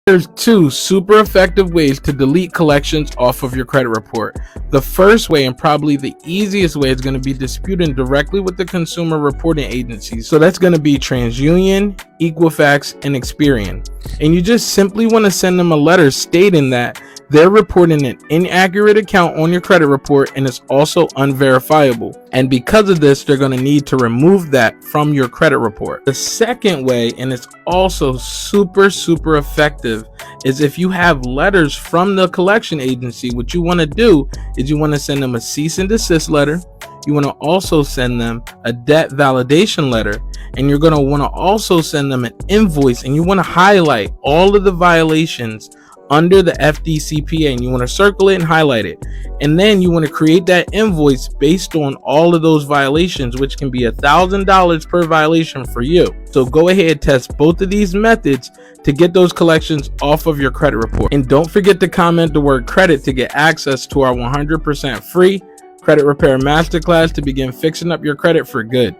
There's two super effective ways to delete collections off of your credit report. The first way, and probably the easiest way, is going to be disputing directly with the consumer reporting agencies. So that's going to be TransUnion, Equifax, and Experian. And you just simply want to send them a letter stating that they're reporting an inaccurate account on your credit report and it's also unverifiable. And because of this, they're going to need to remove that from your credit report. The second way, and it's also super effective, is if you have letters from the collection agency. What you want to do is you want to send them a cease and desist letter. You want to also send them a debt validation letter, and you're going to want to also send them an invoice, and you want to highlight all of the violations under the FDCPA, and you want to circle it and highlight it. And then you want to create that invoice based on all of those violations, which can be $1,000 per violation for you. So go ahead, test both of these methods to get those collections off of your credit report. And don't forget to comment the word credit to get access to our 100% free credit repair masterclass to begin fixing up your credit for good.